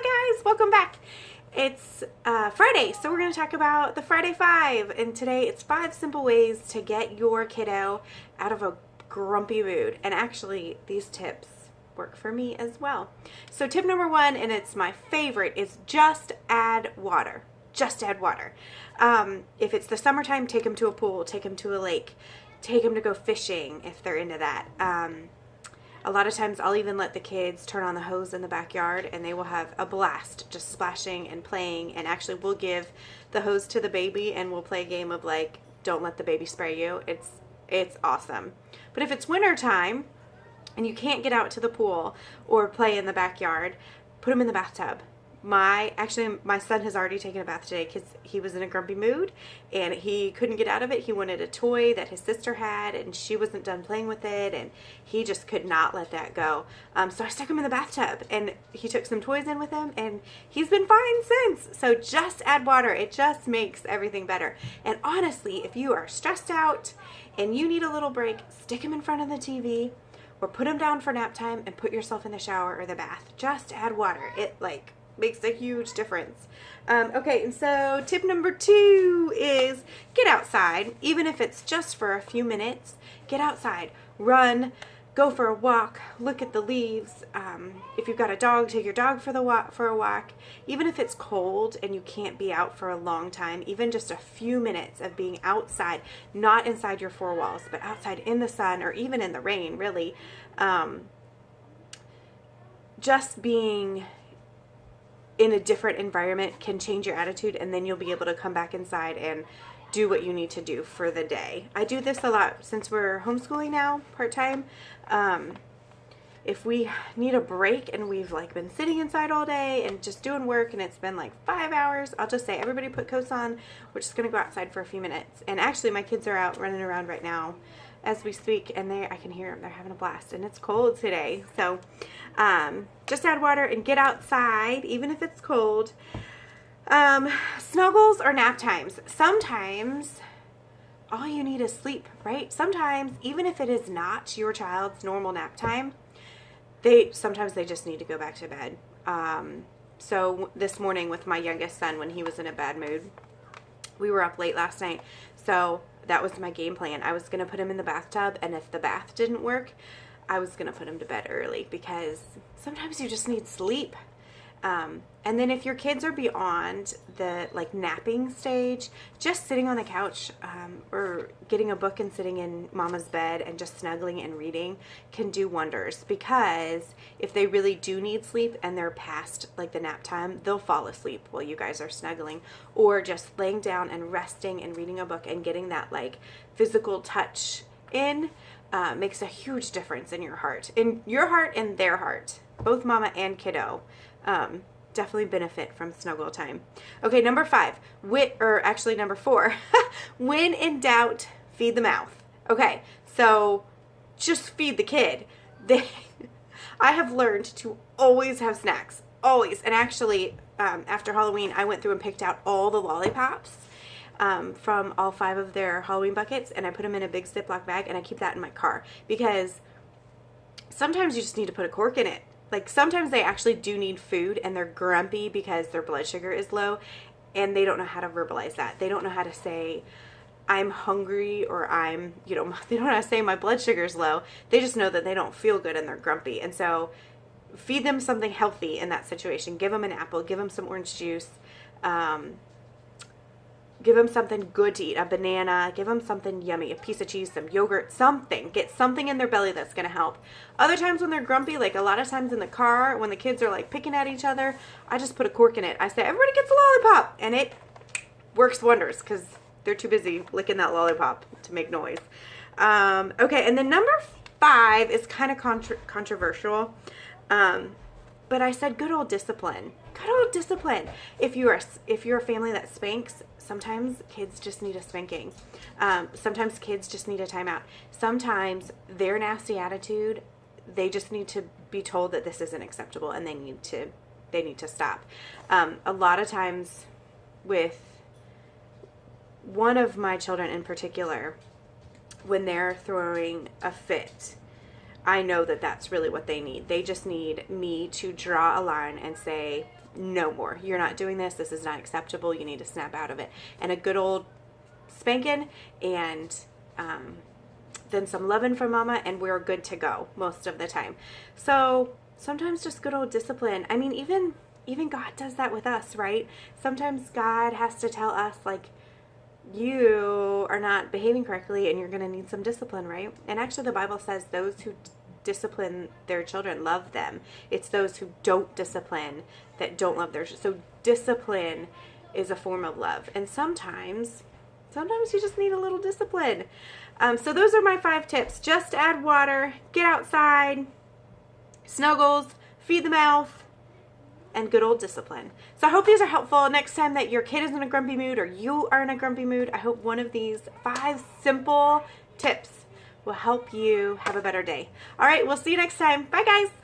Hi guys, welcome back. It's Friday, so we're going to talk about the Friday 5, and today it's 5 simple ways to get your kiddo out of a grumpy mood. And actually, these tips work for me as well. So tip number 1, and it's my favorite, is just add water. Just add water. If it's the summertime, take them to a pool, take them to a lake, take them to go fishing if they're into that. A lot of times I'll even let the kids turn on the hose in the backyard and they will have a blast just splashing and playing, and actually we'll give the hose to the baby and we'll play a game of like, don't let the baby spray you. It's awesome. But if it's winter time and you can't get out to the pool or play in the backyard, put them in the bathtub. My son has already taken a bath today because he was in a grumpy mood and he couldn't get out of it. He wanted a toy that his sister had and she wasn't done playing with it, and he just could not let that go. So I stuck him in the bathtub and he took some toys in with him and he's been fine since. So just add water. It just makes everything better. And honestly, if you are stressed out and you need a little break, stick him in front of the TV or put him down for nap time and put yourself in the shower or the bath. Just add water. It makes a huge difference. Okay, and so tip number 2 is get outside, even if it's just for a few minutes. Get outside, run, go for a walk, look at the leaves. If you've got a dog, take your dog for a walk. Even if it's cold and you can't be out for a long time, even just a few minutes of being outside, not inside your 4 walls, but outside in the sun or even in the rain, really. Just being in a different environment can change your attitude, and then you'll be able to come back inside and do what you need to do for the day. I do this a lot since we're homeschooling now, part-time. If we need a break and we've been sitting inside all day and just doing work and it's been 5 hours, I'll just say, everybody put coats on. We're just going to go outside for a few minutes. And actually my kids are out running around right now as we speak, and I can hear them. They're having a blast, and it's cold today. So just add water and get outside, even if it's cold. Snuggles or nap times. Sometimes all you need is sleep, right? Sometimes, even if it is not your child's normal nap time, sometimes they just need to go back to bed. So this morning with my youngest son, when he was in a bad mood, we were up late last night. So that was my game plan. I was going to put him in the bathtub, and if the bath didn't work, I was going to put him to bed early, because sometimes you just need sleep. And then if your kids are beyond the napping stage, just sitting on the couch or getting a book and sitting in mama's bed and just snuggling and reading can do wonders, because if they really do need sleep and they're past the nap time, they'll fall asleep while you guys are snuggling, or just laying down and resting and reading a book and getting that physical touch in makes a huge difference in your heart and their heart, both mama and kiddo. Definitely benefit from snuggle time. Okay, number 5, number 4, when in doubt, feed the mouth. Okay, so just feed the kid. I have learned to always have snacks, always. And actually, after Halloween, I went through and picked out all the lollipops from all 5 of their Halloween buckets, and I put them in a big Ziploc bag, and I keep that in my car, because sometimes you just need to put a cork in it. Sometimes they actually do need food and they're grumpy because their blood sugar is low, and they don't know how to verbalize that. They don't know how to say, I'm hungry, or they don't know how to say my blood sugar is low. They just know that they don't feel good and they're grumpy. And so feed them something healthy in that situation. Give them an apple, give them some orange juice, give them something good to eat, a banana, give them something yummy, a piece of cheese, some yogurt, something. Get something in their belly that's going to help. Other times when they're grumpy, a lot of times in the car, when the kids are picking at each other, I just put a cork in it. I say, everybody gets a lollipop, and it works wonders because they're too busy licking that lollipop to make noise. Okay, and then number 5 is kind of controversial, but I said good old discipline. Good old discipline. If you're a family that spanks, sometimes kids just need a spanking. Sometimes kids just need a timeout. Sometimes their nasty attitude, they just need to be told that this isn't acceptable, and they need to stop. A lot of times with one of my children in particular, when they're throwing a fit, I know that that's really what they need. They just need me to draw a line and say, no more. You're not doing this. This is not acceptable. You need to snap out of it. And a good old spanking, and then some loving from mama, and we're good to go most of the time. So sometimes just good old discipline. I mean, even God does that with us, right? Sometimes God has to tell us, like, you are not behaving correctly and you're going to need some discipline, right? And actually the Bible says those who discipline their children love them. It's those who don't discipline that don't love their children. So discipline is a form of love. And sometimes you just need a little discipline. So those are my 5 tips. Just add water, get outside, snuggles, feed the mouth, and good old discipline. So I hope these are helpful. Next time that your kid is in a grumpy mood or you are in a grumpy mood, I hope one of these 5 simple tips will help you have a better day. All right, we'll see you next time. Bye, guys.